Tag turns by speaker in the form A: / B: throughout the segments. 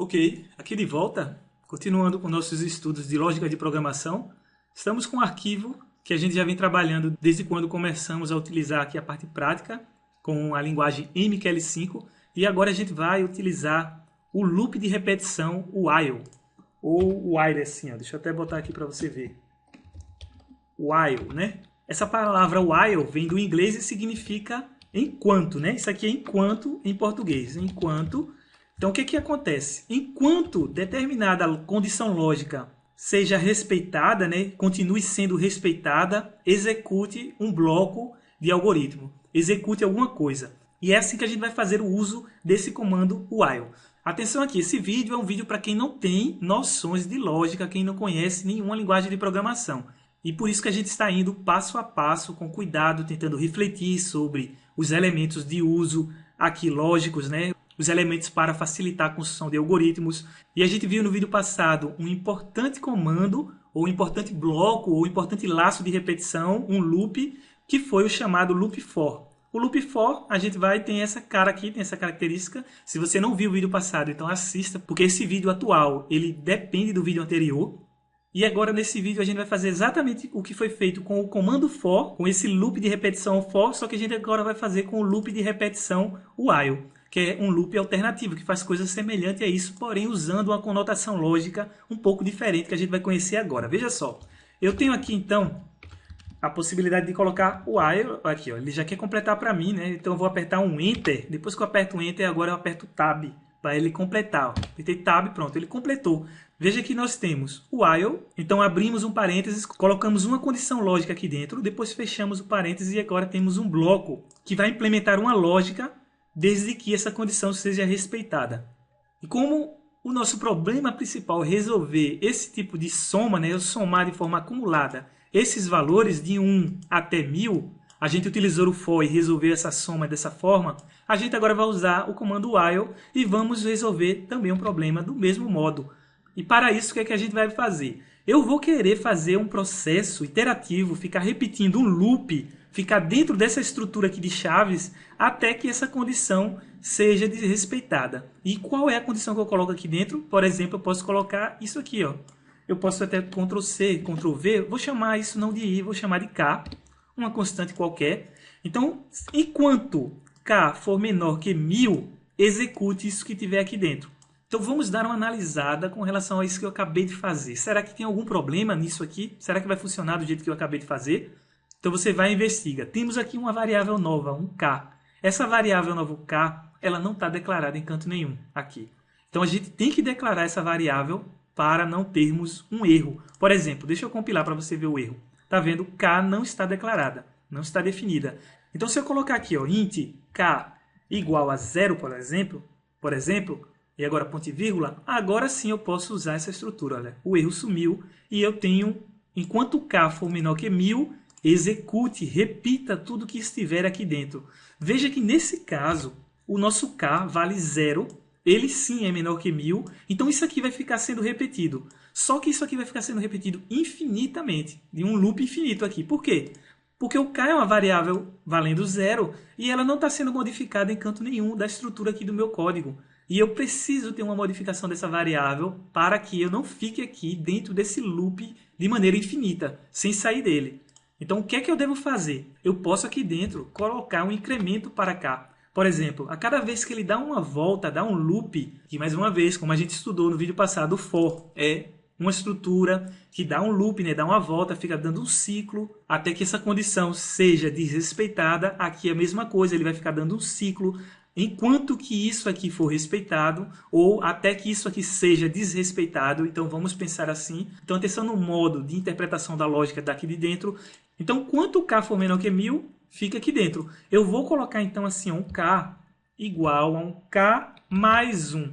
A: Ok, aqui de volta, continuando com nossos estudos de lógica de programação, estamos com um arquivo que a gente já vem trabalhando desde quando começamos a utilizar aqui a parte prática com a linguagem MQL5 e agora a gente vai utilizar o loop de repetição, o while, ou while assim, ó. Deixa eu até botar aqui para você ver. While, né? Essa palavra while vem do inglês e significa enquanto, né? Isso aqui é enquanto em português, enquanto. Então, o que acontece? Enquanto determinada condição lógica seja respeitada, né, continue sendo respeitada, execute um bloco de algoritmo, execute alguma coisa. E é assim que a gente vai fazer o uso desse comando while. Atenção aqui, esse vídeo é um vídeo para quem não tem noções de lógica, quem não conhece nenhuma linguagem de programação. E por isso que a gente está indo passo a passo, com cuidado, tentando refletir sobre os elementos de uso aqui lógicos, né? Os elementos para facilitar a construção de algoritmos. E a gente viu no vídeo passado um importante comando, ou um importante bloco, ou um importante laço de repetição, um loop, que foi o chamado loop for. O loop for, a gente tem essa cara aqui, tem essa característica. Se você não viu o vídeo passado, então assista, porque esse vídeo atual, ele depende do vídeo anterior. E agora nesse vídeo a gente vai fazer exatamente o que foi feito com o comando for, com esse loop de repetição for, só que a gente agora vai fazer com o loop de repetição while, que é um loop alternativo, que faz coisas semelhantes a isso, porém usando uma conotação lógica um pouco diferente, que a gente vai conhecer agora. Veja só, eu tenho aqui então a possibilidade de colocar o while, aqui ó, ele já quer completar para mim, né? Então eu vou apertar um Enter, depois que eu aperto um Enter, agora eu aperto Tab, para ele completar. Ó. Apertei Tab, pronto, ele completou. Veja que nós temos o while, então abrimos um parênteses, colocamos uma condição lógica aqui dentro, depois fechamos o parênteses e agora temos um bloco que vai implementar uma lógica desde que essa condição seja respeitada. E como o nosso problema principal é resolver esse tipo de soma, né, somar de forma acumulada esses valores de 1 até 1000, a gente utilizou o for e resolveu essa soma dessa forma, a gente agora vai usar o comando while e vamos resolver também um problema do mesmo modo. E para isso, o que é que a gente vai fazer? Eu vou querer fazer um processo iterativo, ficar repetindo um loop, ficar dentro dessa estrutura aqui de chaves, até que essa condição seja desrespeitada. E qual é a condição que eu coloco aqui dentro? Por exemplo, eu posso colocar isso aqui, ó. Eu posso até Ctrl C, Ctrl V, vou chamar isso não de I, vou chamar de K, uma constante qualquer. Então, enquanto K for menor que 1000, execute isso que tiver aqui dentro. Então vamos dar uma analisada com relação a isso que eu acabei de fazer. Será que tem algum problema nisso aqui? Será que vai funcionar do jeito que eu acabei de fazer? Então você vai e investiga. Temos aqui uma variável nova, um K. Essa variável nova, K, ela não está declarada em canto nenhum aqui. Então a gente tem que declarar essa variável para não termos um erro. Por exemplo, deixa eu compilar para você ver o erro. Está vendo? K não está declarada, não está definida. Então se eu colocar aqui, ó, int K igual a 0, por exemplo, e agora ponto e vírgula, agora sim eu posso usar essa estrutura. Olha, o erro sumiu e eu tenho, enquanto K for menor que 1000, execute, repita tudo que estiver aqui dentro. Veja que nesse caso, o nosso K vale 0, ele sim é menor que 1000, então isso aqui vai ficar sendo repetido. Só que isso aqui vai ficar sendo repetido infinitamente, de um loop infinito aqui. Por quê? Porque o K é uma variável valendo 0 e ela não está sendo modificada em canto nenhum da estrutura aqui do meu código. E eu preciso ter uma modificação dessa variável para que eu não fique aqui dentro desse loop de maneira infinita, sem sair dele. Então, o que é que eu devo fazer? Eu posso aqui dentro colocar um incremento para cá. Por exemplo, a cada vez que ele dá uma volta, dá um loop, que mais uma vez, como a gente estudou no vídeo passado, o for é uma estrutura que dá um loop, né? Dá uma volta, fica dando um ciclo, até que essa condição seja desrespeitada. Aqui é a mesma coisa, ele vai ficar dando um ciclo, enquanto que isso aqui for respeitado, ou até que isso aqui seja desrespeitado. Então vamos pensar assim. Então atenção no modo de interpretação da lógica daqui de dentro. Então quanto K for menor que 1000, fica aqui dentro. Eu vou colocar então assim um K igual a um K mais 1.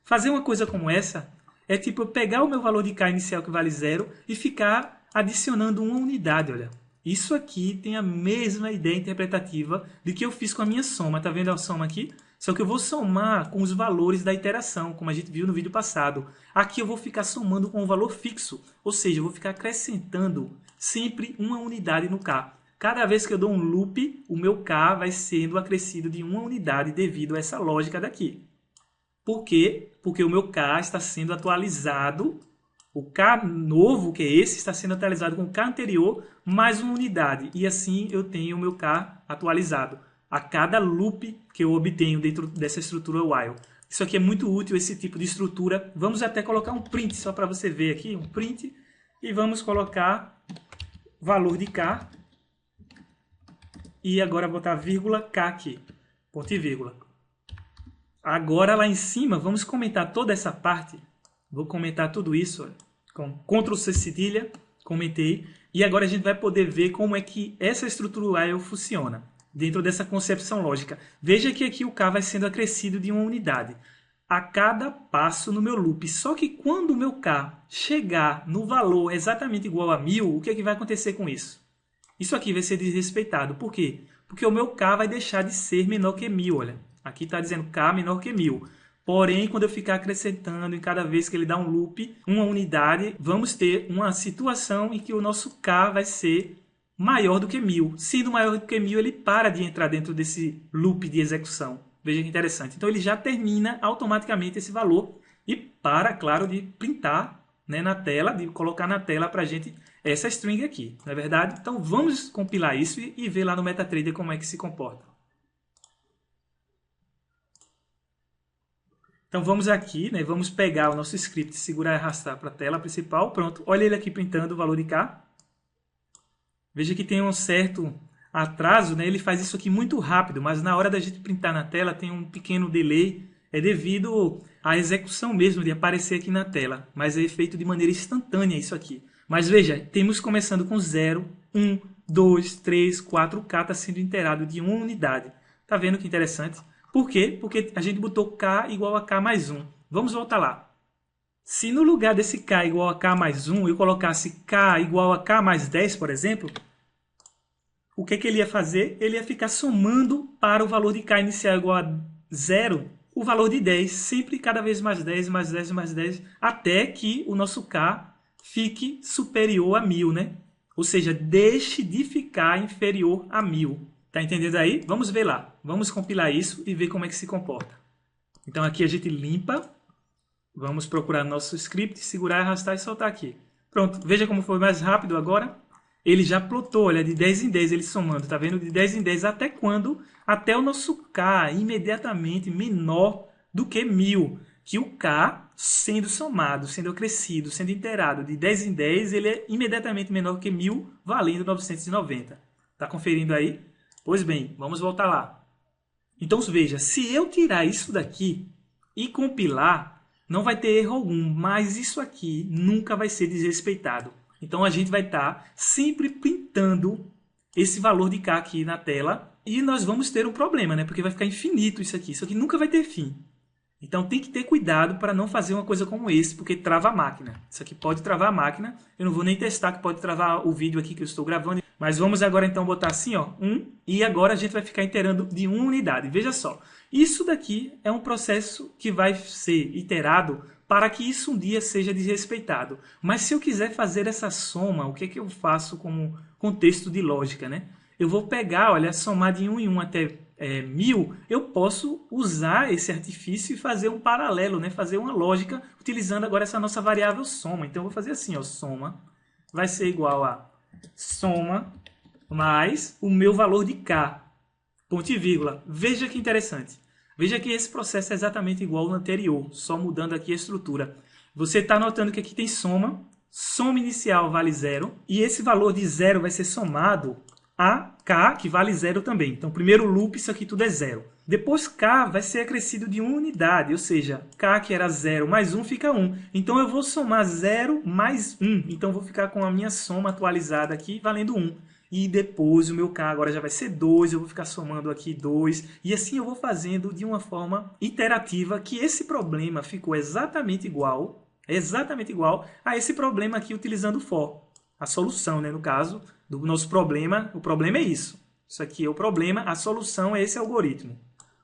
A: Fazer uma coisa como essa é tipo eu pegar o meu valor de K inicial que vale 0 e ficar adicionando uma unidade, olha. Isso aqui tem a mesma ideia interpretativa de que eu fiz com a minha soma. Está vendo a soma aqui? Só que eu vou somar com os valores da iteração, como a gente viu no vídeo passado. Aqui eu vou ficar somando com um valor fixo, ou seja, eu vou ficar acrescentando sempre uma unidade no K. Cada vez que eu dou um loop, o meu K vai sendo acrescido de uma unidade devido a essa lógica daqui. Por quê? Porque o meu K está sendo atualizado. O K novo, que é esse, está sendo atualizado com o K anterior mais uma unidade. E assim eu tenho o meu K atualizado a cada loop que eu obtenho dentro dessa estrutura while. Isso aqui é muito útil, esse tipo de estrutura. Vamos até colocar um print, só para você ver aqui, um print. E vamos colocar valor de K. E agora botar vírgula K aqui, ponto e vírgula. Agora lá em cima, vamos comentar toda essa parte. Vou comentar tudo isso, olha, com Ctrl C cedilha, comentei. E agora a gente vai poder ver como é que essa estrutura while funciona dentro dessa concepção lógica. Veja que aqui o K vai sendo acrescido de uma unidade a cada passo no meu loop. Só que quando o meu K chegar no valor exatamente igual a 1000, o que é que vai acontecer com isso? Isso aqui vai ser desrespeitado. Por quê? Porque o meu K vai deixar de ser menor que 1000. Olha, aqui está dizendo K menor que 1000. Porém, quando eu ficar acrescentando em cada vez que ele dá um loop, uma unidade, vamos ter uma situação em que o nosso K vai ser maior do que 1000. Sendo maior do que 1000, ele para de entrar dentro desse loop de execução. Veja que interessante. Então, ele já termina automaticamente esse valor e para, claro, de printar, né, na tela, de colocar na tela para a gente essa string aqui, não é verdade? Então, vamos compilar isso e ver lá no MetaTrader como é que se comporta. Então, vamos aqui, né, vamos pegar o nosso script, segurar e arrastar para a tela principal. Pronto, olha ele aqui printando o valor de K. Veja que tem um certo atraso, né? Ele faz isso aqui muito rápido, mas na hora da gente printar na tela tem um pequeno delay, é devido à execução mesmo de aparecer aqui na tela, mas é feito de maneira instantânea isso aqui. Mas veja, temos começando com 0, 1, 2, 3, 4, o K está sendo inteirado de uma unidade. Tá vendo que interessante? Por quê? Porque a gente botou K igual a K mais 1. Vamos voltar lá. Se no lugar desse K igual a K mais 1, eu colocasse K igual a K mais 10, por exemplo, o que ele ia fazer? Ele ia ficar somando para o valor de K inicial igual a 0, o valor de 10, sempre cada vez mais 10, mais 10, mais 10, até que o nosso K fique superior a 1000, né? Ou seja, deixe de ficar inferior a 1000. Tá entendendo aí? Vamos ver lá. Vamos compilar isso e ver como é que se comporta. Então aqui a gente limpa. Vamos procurar nosso script, segurar, arrastar e soltar aqui. Pronto, veja como foi mais rápido agora. Ele já plotou, olha, de 10 em 10 ele somando, tá vendo? De 10 em 10 até quando? Até o nosso K imediatamente menor do que 1000. Que o K, sendo somado, sendo acrescido, sendo inteirado de 10 em 10, ele é imediatamente menor que 1000, valendo 990. Tá conferindo aí? Pois bem, vamos voltar lá. Então veja, se eu tirar isso daqui e compilar, não vai ter erro algum, mas isso aqui nunca vai ser desrespeitado. Então a gente vai estar sempre printando esse valor de K aqui na tela e nós vamos ter um problema, né? Porque vai ficar infinito isso aqui nunca vai ter fim. Então tem que ter cuidado para não fazer uma coisa como esse, porque trava a máquina. Isso aqui pode travar a máquina, eu não vou nem testar que pode travar o vídeo aqui que eu estou gravando. Mas vamos agora então botar assim, ó, 1, e agora a gente vai ficar inteirando de uma unidade. Veja só, isso daqui é um processo que vai ser iterado para que isso um dia seja desrespeitado. Mas se eu quiser fazer essa soma, o que é que eu faço como contexto de lógica, né? Eu vou pegar, olha, somar de 1 em 1 até 1000, eu posso usar esse artifício e fazer um paralelo, né? Fazer uma lógica utilizando agora essa nossa variável soma. Então eu vou fazer assim, ó, soma vai ser igual a soma mais o meu valor de K, ponto e vírgula. Veja que interessante. Veja que esse processo é exatamente igual ao anterior, só mudando aqui a estrutura. Você está notando que aqui tem soma, soma inicial vale 0, e esse valor de 0 vai ser somado a K, que vale 0 também. Então, primeiro loop, isso aqui tudo é 0. Depois, K vai ser acrescido de uma unidade, ou seja, K que era 0 mais 1 fica 1. Então, eu vou somar 0 mais 1. Então, eu vou ficar com a minha soma atualizada aqui, valendo 1. E depois, o meu K agora já vai ser 2, eu vou ficar somando aqui 2. E assim eu vou fazendo de uma forma iterativa, que esse problema ficou exatamente igual a esse problema aqui utilizando o for. A solução, né, no caso do nosso problema, o problema é isso. Isso aqui é o problema, a solução é esse algoritmo.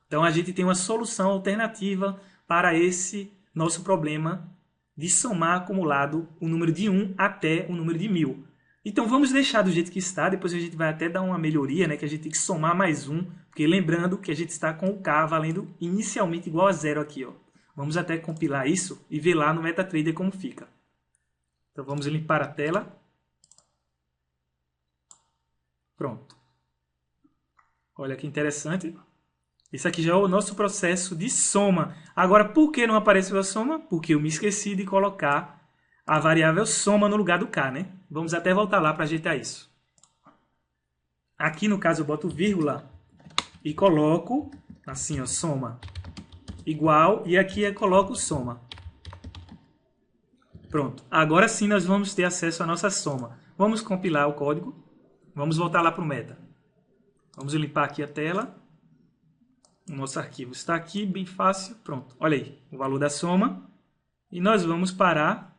A: Então a gente tem uma solução alternativa para esse nosso problema de somar acumulado o número de 1 até o número de 1000. Então vamos deixar do jeito que está, depois a gente vai até dar uma melhoria, né, que a gente tem que somar mais 1, porque lembrando que a gente está com o K valendo inicialmente igual a 0 aqui, ó. Vamos até compilar isso e ver lá no MetaTrader como fica. Então vamos limpar a tela. Pronto. Olha que interessante. Esse aqui já é o nosso processo de soma. Agora, por que não apareceu a soma? Porque eu me esqueci de colocar a variável soma no lugar do K, né? Vamos até voltar lá para ajeitar isso. Aqui, no caso, eu boto vírgula e coloco assim, ó, soma igual, e aqui eu coloco soma. Pronto. Agora sim nós vamos ter acesso à nossa soma. Vamos compilar o código. Vamos voltar lá para o meta. Vamos limpar aqui a tela. O nosso arquivo está aqui, bem fácil. Pronto. Olha aí, o valor da soma. E nós vamos parar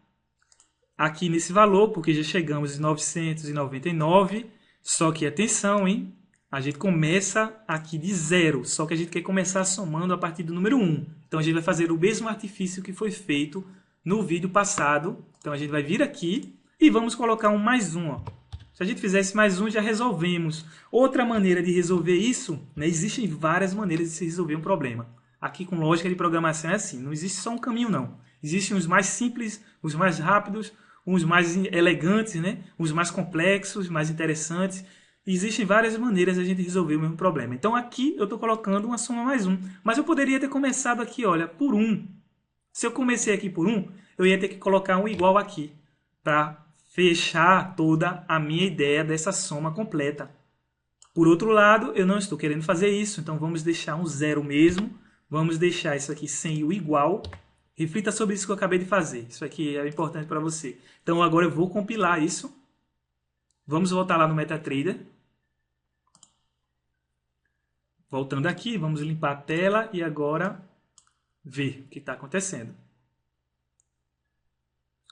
A: aqui nesse valor, porque já chegamos em 999. Só que atenção, hein? A gente começa aqui de 0, só que a gente quer começar somando a partir do número 1. Então a gente vai fazer o mesmo artifício que foi feito no vídeo passado. Então a gente vai vir aqui e vamos colocar um mais 1. Ó. Se a gente fizesse mais 1, já resolvemos. Outra maneira de resolver isso, né, existem várias maneiras de se resolver um problema. Aqui com lógica de programação é assim, não existe só um caminho não. Existem os mais simples, os mais rápidos, os mais elegantes, né, os mais complexos, mais interessantes. Existem várias maneiras de a gente resolver o mesmo problema. Então aqui eu estou colocando uma soma mais 1. Mas eu poderia ter começado aqui, olha, por 1. Se eu comecei aqui por 1, eu ia ter que colocar um igual aqui. Para fechar toda a minha ideia dessa soma completa. Por outro lado, eu não estou querendo fazer isso. Então vamos deixar um 0 mesmo. Vamos deixar isso aqui sem o igual. Reflita sobre isso que eu acabei de fazer. Isso aqui é importante para você. Então agora eu vou compilar isso. Vamos voltar lá no MetaTrader. Voltando aqui, vamos limpar a tela e agora ver o que está acontecendo.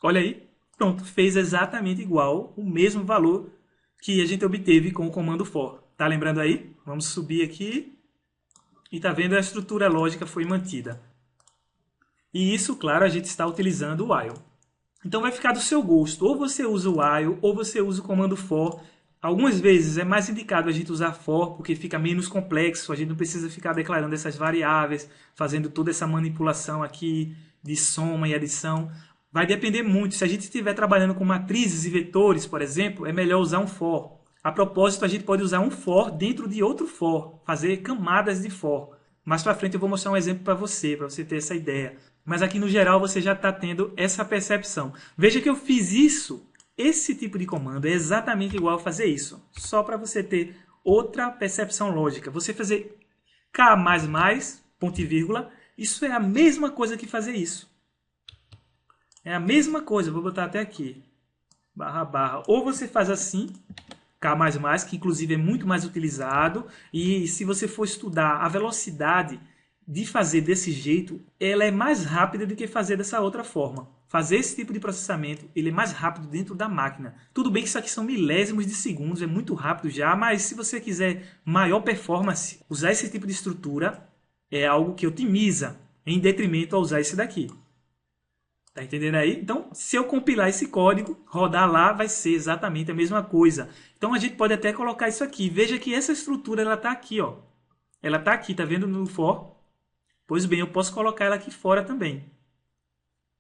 A: Olha aí, pronto, fez exatamente igual o mesmo valor que a gente obteve com o comando for. Tá lembrando aí? Vamos subir aqui e tá vendo a estrutura lógica foi mantida. E isso, claro, a gente está utilizando o while. Então vai ficar do seu gosto, ou você usa o while ou você usa o comando for. Algumas vezes é mais indicado a gente usar for, porque fica menos complexo, a gente não precisa ficar declarando essas variáveis, fazendo toda essa manipulação aqui de soma e adição. Vai depender muito, se a gente estiver trabalhando com matrizes e vetores, por exemplo, é melhor usar um for. A propósito, a gente pode usar um for dentro de outro for, fazer camadas de for. Mais para frente eu vou mostrar um exemplo para você ter essa ideia. Mas aqui no geral você já está tendo essa percepção. Veja que eu fiz isso. Esse tipo de comando é exatamente igual a fazer isso, só para você ter outra percepção lógica. Você fazer K++, ponto e vírgula, isso é a mesma coisa que fazer isso. É a mesma coisa, vou botar até aqui, barra, barra. Ou você faz assim, K++, que inclusive é muito mais utilizado, e se você for estudar a velocidade de fazer desse jeito, ela é mais rápida do que fazer dessa outra forma. Fazer esse tipo de processamento, ele é mais rápido dentro da máquina. Tudo bem que isso aqui são milésimos de segundos, é muito rápido já, mas se você quiser maior performance, usar esse tipo de estrutura é algo que otimiza, em detrimento a usar esse daqui. Tá entendendo aí? Então, se eu compilar esse código, rodar lá, vai ser exatamente a mesma coisa. Então, a gente pode até colocar isso aqui. Veja que essa estrutura, ela está aqui, ó. Ela está aqui, tá vendo no for? Pois bem, eu posso colocar ela aqui fora também.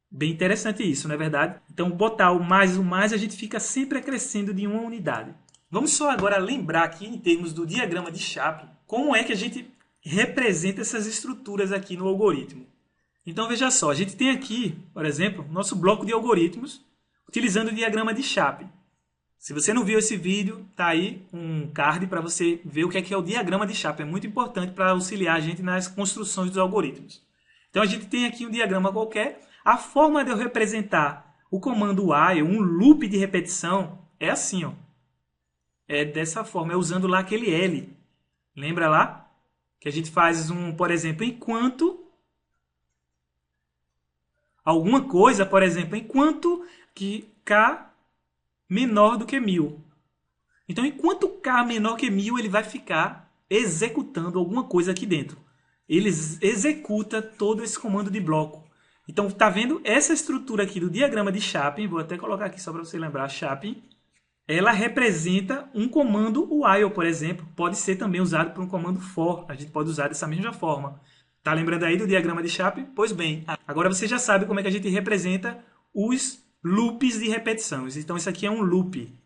A: Bem interessante isso, não é verdade? Então, botar o mais, a gente fica sempre acrescendo de uma unidade. Vamos só agora lembrar aqui, em termos do diagrama de Chapin, como é que a gente representa essas estruturas aqui no algoritmo. Então, veja só, a gente tem aqui, por exemplo, nosso bloco de algoritmos, utilizando o diagrama de Chapin. Se você não viu esse vídeo, tá aí um card para você ver o que é o diagrama de Chapin. É muito importante para auxiliar a gente nas construções dos algoritmos. Então, a gente tem aqui um diagrama qualquer. A forma de eu representar o comando while, um loop de repetição, é assim, ó. É dessa forma, é usando lá aquele L. Lembra lá? Que a gente faz por exemplo, enquanto alguma coisa, por exemplo, enquanto que K menor do que 1000. Então, enquanto K menor que 1000, ele vai ficar executando alguma coisa aqui dentro. Ele executa todo esse comando de bloco. Então, tá vendo essa estrutura aqui do diagrama de Chapin? Vou até colocar aqui só para você lembrar. Chapin, ela representa um comando while, por exemplo. Pode ser também usado por um comando for. A gente pode usar dessa mesma forma. Tá lembrando aí do diagrama de Chapman? Pois bem, agora você já sabe como é que a gente representa os loops de repetição. Então isso aqui é um loop,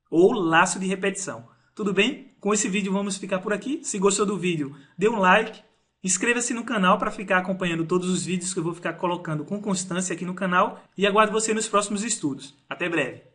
A: ou laço de repetição. Tudo bem? Com esse vídeo vamos ficar por aqui. Se gostou do vídeo, dê um like, inscreva-se no canal para ficar acompanhando todos os vídeos que eu vou ficar colocando com constância aqui no canal e aguardo você nos próximos estudos. Até breve!